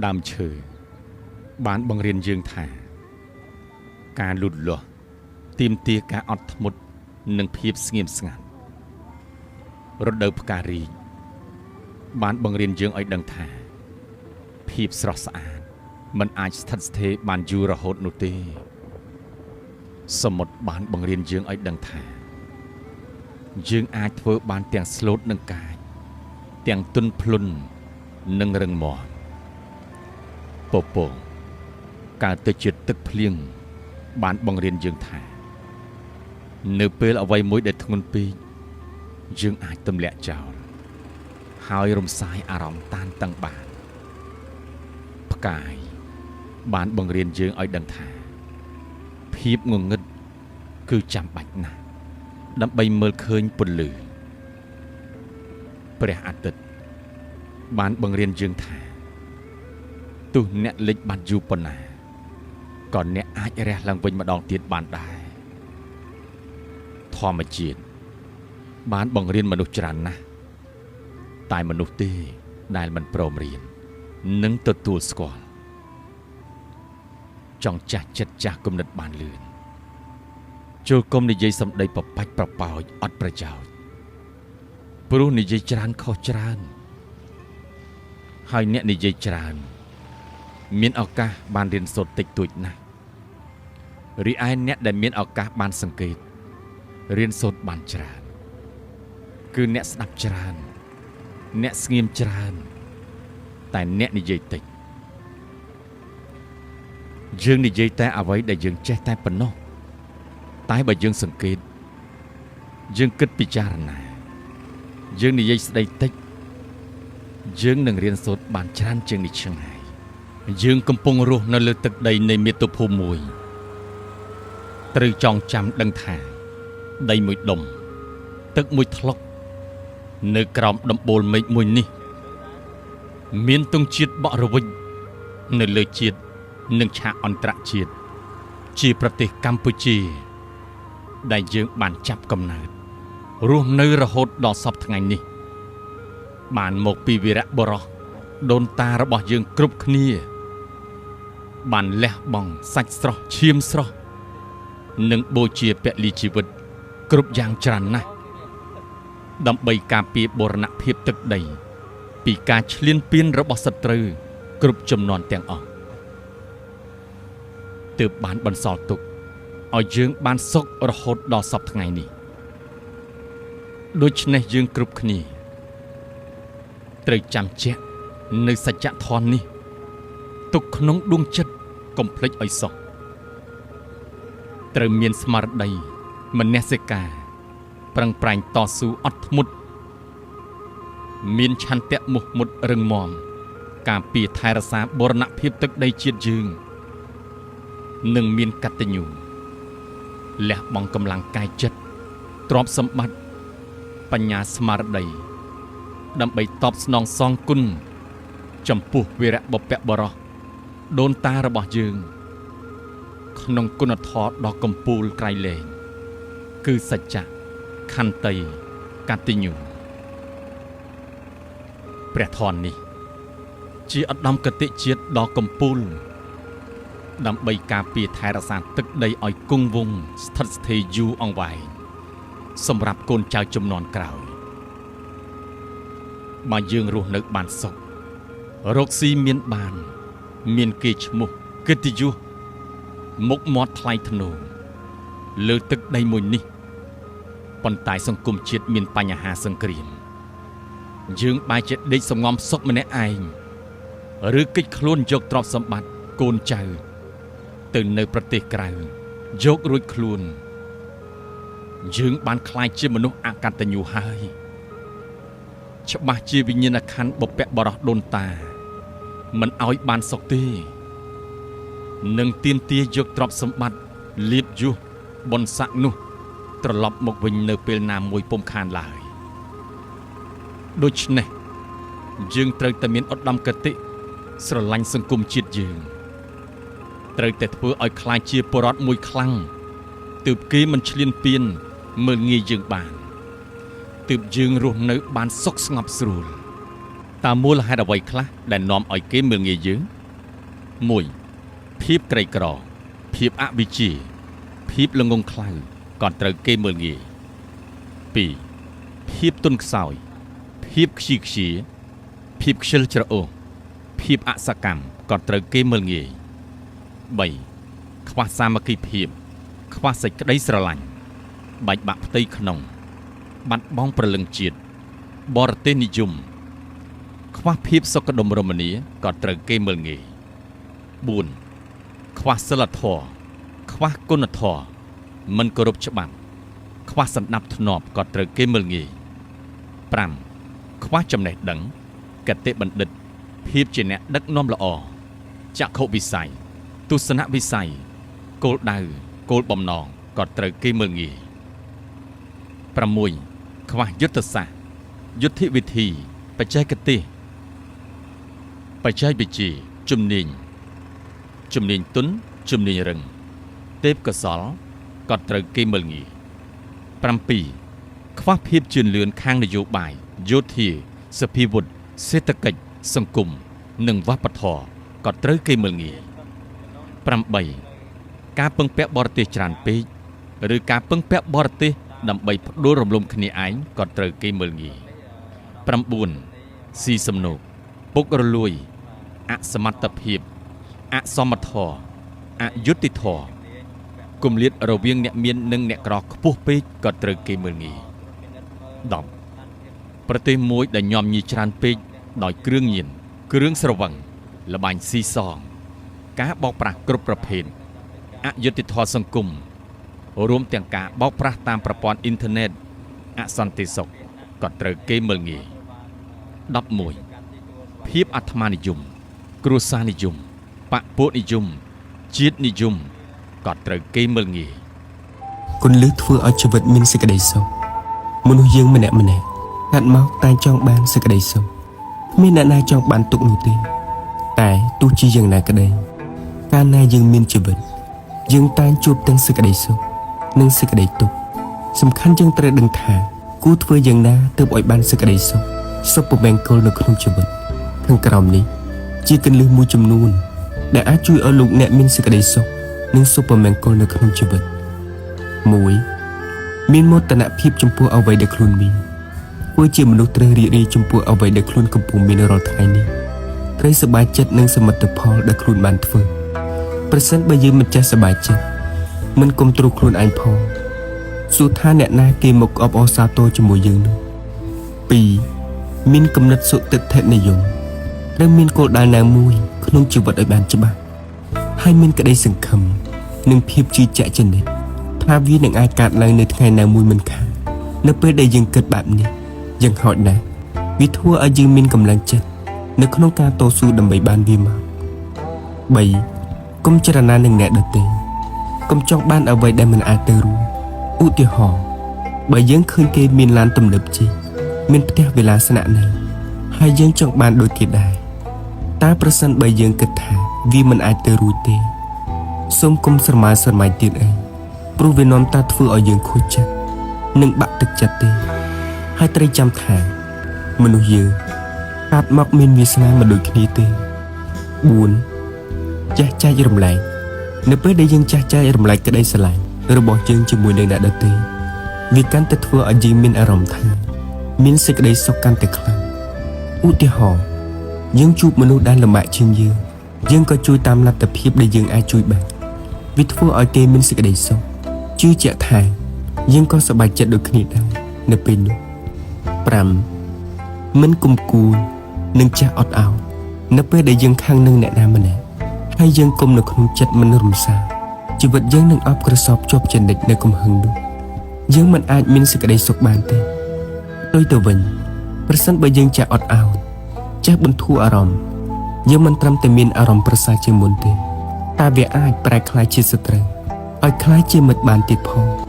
ដើមឈើបានបង្រៀនយើងថាការលូតលាស់ទាមទារការអត់ធ្មត់និងភាពស្ងៀមស្ងាត់រដូវផ្ការីកបានបង្រៀនយើងឲ្យដឹងថាភាពស្រស់ស្អាតមិនអាចស្ថិតស្ថេរបានយូររហូតនោះទេសមុទ្របានបង្រៀនយើងឲ្យដឹងថាយើងអាចធ្វើបានទាំងស្លូតនិងកាចទាំងទន់ភ្លន់និងរឹងមាំពពកកើតទៅជាទឹកភ្លៀងបានបង្រៀនយើងថានៅពេលអ្វីមួយដែលធ្ងន់ពេកយើងអាចទម្លាក់ចោលហើយរំសាយអារម្មណ៍តានតឹងបានផ្កាយបានបង្រៀនយើងឲ្យដឹងថាភាពងងឹតគឺចាំបាច់ណាស់ដើម្បីមើលឃើញពន្លឺព្រះអាទិត្យបានបង្រៀនយើងថាទោះអ្នកលិចបាត់យូរប៉ុណ្ណាក៏អ្នកអាចរះឡើងវិញម្ដងទៀតបានដែរធម្មជាតិបានបង្រៀនមនុស្សច្រើនណាស់តែមនុស្សទេដែលមិនព្រមរៀននិងទទួលស្គាល់ចង់ចាស់ចិត្តចាស់គំនិតបានលឿនចូលគុំនិយាយសម្ដីប្របាច់ប្រប៉ោចអត់ប្រយោជន៍ព្រោះនិយាយច្រើនខុសច្រើនហើយអ្នកនិយាយច្រើនមានឱកាសបានរៀនសូត្រតិចតួចណាស់រីឯអ្នកដែលមានឱកាសបានសង្កេតរៀនសូត្របានច្រើនគឺអ្នកស្ដាប់ច្រើនអ្នកស្ងៀមច្រើនតែអ្នកនិយាយតិចយើងនិយាយតែអ្វីដែលយើងចេះតែប៉ុណ្ណោះតែបើយើងសង្កេតយើងគិតពិចារណាយើងនិយាយស្ដីតិចយើងនឹងរៀនសូត្របានច្រើនជាងនេះឆ្ងាយយើងកំពុងរស់នៅលើទឹកដីនៃមាតុភូមិមួយត្រូវចងចាំដឹងថាដីមួយដុំទឹកមួយថ្លុកនៅក្រោមដំបូលមេឃមួយនេះមានទង់ជាតិបក់រវិចនៅលើជាតិនិងឆាកអន្តរជាតិជាប្រទេសកម្ពុជាដែលយើងបានចាប់កំណើតរស់នៅរហូតដល់សព្វថ្ងៃនេះបានមកពីវីរៈបុរសដូនតារបស់យើងគ្រប់គ្នាបានលះបង់សាច់ស្រស់ឈាមស្រស់និងបូជាពលីជីវិតគ្រប់យ៉ាងច្រើនណាស់ដើម្បីការពារបូរណភាពទឹកដីពីការឈ្លានពានរបស់សត្រូវគ្រប់ចំនួនទាំងអស់ទើបបានបន្សល់ទុកឲ្យយើងបានសុខរហូតដល់សព្វថ្ងៃនេះដូច្នេះយើងគ្រប់គ្នាត្រូវចាំជាក់នៅសច្ចធម៌នេះទុកក្នុងដួងចិត្តកុំភ្លេចឲ្យសោះត្រូវមានស្មារតីមនសិការប្រឹងប្រែងតស៊ូអត់ធ្មត់មានឆន្ទៈមោះមុតរឹងមាំការពារថែរក្សាបូរណភាពទឹកដីជាតិយើងនិងមានកតញ្ញូលះបង់កម្លាំងកាយចិត្តទ្រព្យសម្បត្តិបញ្ញាស្មារតីដើម្បីតបស្នងសងគុណចំពោះវីរៈបុព្វបុរសដូនតារបស់យើងក្នុងគុណធម៌ដ៏កំពូលក្រៃលែងគឺសច្ចៈខន្តីកតញ្ញូព្រះធម៌នេះជាឧត្តមគតិជាតិដ៏កំពូលដើម្បីការពារថែរក្សាទឹកដីឲ្យគង់វង្សស្ថិតស្ថេរយូរអង្វែងសម្រាប់កូនចៅជំនាន់ក្រោយបើយើងរស់នៅបានសុខរកស៊ីមានបានមានគេឈ្មោះកិត្តិយសមុខមាត់ថ្លៃថ្នូរលើទឹកដីមួយនេះប៉ុន្តែសង្គមជាតិមានបញ្ហាសង្គ្រាមយើងបែរជាដេកសំងំសុខម្នាក់ឯងឬគេចខ្លួនយកទ្រព្យសម្បត្តិកូនចៅទៅនៅប្រទេសក្រៅយករួចខ្លួនយើងបានក្លាយជាមនុស្សអកតញ្ញូហើយច្បាស់ជាវិញ្ញាណក្ខន្ធបុព្វបុរសដូនតាមិនឲ្យបានសុខទេនឹងទាមទារយកទ្រព្យសម្បត្តិលៀបយសបុណ្យស័ក្តិនោះត្រឡប់មកវិញនៅពេលណាមួយពុំខានឡើយដូច្នេះយើងត្រូវតែមានឧត្តមគតិស្រឡាញ់សង្គមជាតិយើងត្រូវតែធ្វើឲ្យខ្លាចជាពលរដ្ឋមួយខ្លាំងទើបគេមិនឈ្លានពានមើលងាយយើងបានទើបយើងរស់នៅបានសុខស្ងប់ស្រួល តើមូលហេតុអ្វីខ្លះដែលនាំឲ្យគេមើលងាយយើង 1. ភាពក្រីក្រភាពអវិជ្ជាភាពល្ងងខ្លៅក៏ត្រូវគេមើលងាយ 2. ភាពទន់ខ្សោយភាពខ្ជិលខ្ជាភាពខ្ជិលច្រអូសភាពអសកម្មក៏ត្រូវគេមើលងាយ 3. ខ្វះសាមគ្គីភាពខ្វះសេចក្តីស្រឡាញ់បែកបាក់ផ្ទៃក្នុងបាត់បង់ព្រលឹងជាតិបរទេសនិយមខ្វះភាពសុខដុមរមនាក៏ត្រូវគេមើលងាយ 4. ខ្វះសិលធម៌ខ្វះគុណធម៌មិនគោរពច្បាប់ខ្វះសណ្ដាប់ធ្នាប់ក៏ត្រូវគេមើលងាយ 5. ខ្វះចំណេះដឹងគតិបណ្ឌិតភាពជាអ្នកដឹកនាំល្អចក្ខុវិស័យទស្សនវិស័យគោលដៅគោលបំណងក៏ត្រូវគេមើលងាយ 6. ខ្វះយុទ្ធសាស្ត្រយុទ្ធវិធីបច្ចេកទេសបច្ចេកវិទ្យាជំនាញទុនជំនាញរឹងទេពកោសល្យក៏ត្រូវគេមើលងាយ 7. ខ្វះភាពជឿនលឿនខាងនយោបាយយោធាសភាវុធសេដ្ឋកិច្ចសង្គមនិងវប្បធម៌ក៏ត្រូវគេមើលងាយ 8. ការពឹងពាក់បរទេសច្រើនពេកឬការពឹងពាក់បរទេសដើម្បីផ្ដួលរំលំគ្នាឯងក៏ត្រូវគេមើលងាយ 9. ស៊ីសំណូកពុករលួយអសមត្ថភាពអសមធម៌អយុត្តិធម៌គម្លាតរវាងអ្នកមាននិងអ្នកក្រខ្ពស់ពេកក៏ត្រូវគេមើលងាយ 10. ប្រទេសមួយដែលញោមញីច្រើនពេកដោយគ្រឿងញៀនគ្រឿងស្រវឹងល្បែងស៊ីសងការបោកប្រាស់គ្រប់ប្រភេទអយុត្តិធម៌សង្គមរួមទាំងការបោកប្រាស់តាមប្រព័ន្ធអ៊ីនធឺណិតអសន្តិសុខក៏ត្រូវគេមើលងាយ 11. ភាពអាត្មានិយមគ្រួសារនិយមបពុនិយមជាតិនិយមក៏ត្រូវគេមើលងាយ គន្លឹះធ្វើឲ្យជីវិតមានសេចក្តីសុខមនុស្សយើងម្នាក់កាត់មកតែចង់បានសេចក្តីសុខគ្មានអ្នកណាចង់បានទុក្ខនោះទេតែទោះជាយ៉ាងណាក្តីកាលណាយើងមានជីវិតយើងតែងជួបទាំងសេចក្តីសុខនិងសេចក្តីទុក្ខសំខាន់យើងត្រូវដឹងថាគួរធ្វើយ៉ាងណាទើបឲ្យបានសេចក្តីសុខសុភមង្គលនៅក្នុងជីវិតខាងក្រោមនេះជាគន្លឹះមួយចំនួនដែលអាចជួយឲ្យលោកអ្នកមានសេចក្តីសុខនិងសុភមង្គលនៅក្នុងជីវិត 1. មានមោទនភាពចំពោះអ្វីដែលខ្លួនមានគួរជាមនុស្សត្រូវរីករាយចំពោះអ្វីដែលខ្លួនកំពុងមានរាល់ថ្ងៃនេះត្រូវសប្បាយចិត្តនឹងសមិទ្ធផលដែលខ្លួនបានធ្វើប្រសិនបើយើងមិនចេះសប្បាយចិត្តមិនគំទ្រូខ្លួនឯងផងសួរថាអ្នកណាគេមកអបអរសាទរជាមួយយើងនោះ 2. មានគំនិតសុទិដ្ឋិនិយមត្រូវមានគោលដៅណាមួយក្នុងជីវិតឲ្យបានច្បាស់ហើយមានក្តីសង្ឃឹមនិងភាពជឿជាក់ជានិច្ចថាវានឹងអាចកើតឡើងនៅថ្ងៃណាមួយមិនខាននៅពេលដែលយើងគិតបែបនេះយ៉ាងហោចណាស់វាធ្វើឲ្យយើងមានកម្លាំងចិត្តនៅក្នុងការតស៊ូដើម្បីបានវាមក 3. កុំចរណានឹងអ្នកដទៃកុំចង់បានអ្វីដែលមិនអាចទៅរួមឧទាហរណ៍បើយើងឃើញគេមានឡានទំនើបជិះមានផ្ទះវិឡាសនៈណាហើយយើងចង់បានដូចគេដែរតើប្រសិនបើយើងគិតថាវាមិនអាចទៅរួចទេសូមកុំស្រមើស្រមៃទៀតអីព្រោះវានាំតែធ្វើឲ្យយើងខូចចិត្តនិងបាក់ទឹកចិត្តទេហើយត្រូវចាំថាមនុស្សយើងកើតមកមានវាសនាមិនដូចគ្នាទេ 4. ចេះចែករំលែកនៅពេលដែលយើងចេះចែករំលែកក្តីស្រឡាញ់របស់យើងជាមួយនឹងអ្នកដទៃវាកាន់តែធ្វើឲ្យយើងមានអារម្មណ៍ថាមានសេចក្តីសុខកាន់តែខ្លាំងឧទាហរណ៍យើងជួបមនុស្សដែលលំបាកជាងយើងក៏ជួយតាមលទ្ធភាពដែលយើងអាចជួយបានវាធ្វើឲ្យគេមានសេចក្តីសុខជឿជាក់ថាយើងក៏សប្បាយចិត្តដូចគ្នាដែរនៅពេលនោះ 5. មិនគុំគួននិងចេះអត់ឱននៅពេលដែលយើងខឹងនឹងអ្នកណាម្នាក់ហើយយើងគុំនៅក្នុងចិត្តមិនរំសាយជីវិតយើងនឹងអបក្រសោបជាប់ជានិច្ចនៅកំហឹងនោះយើងមិនអាចមានសេចក្តីសុខបានទេដូចទៅវិញប្រសិនបើយើងចេះអត់ឱនចេះបន្ធូរអារម្មណ៍យើងមិនត្រឹមតែមានអារម្មណ៍ប្រសើរជាងមុនទេតែវាអាចប្រែក្លាយជាសត្រូវឲ្យក្លាយជាមិត្តបានទៀតផង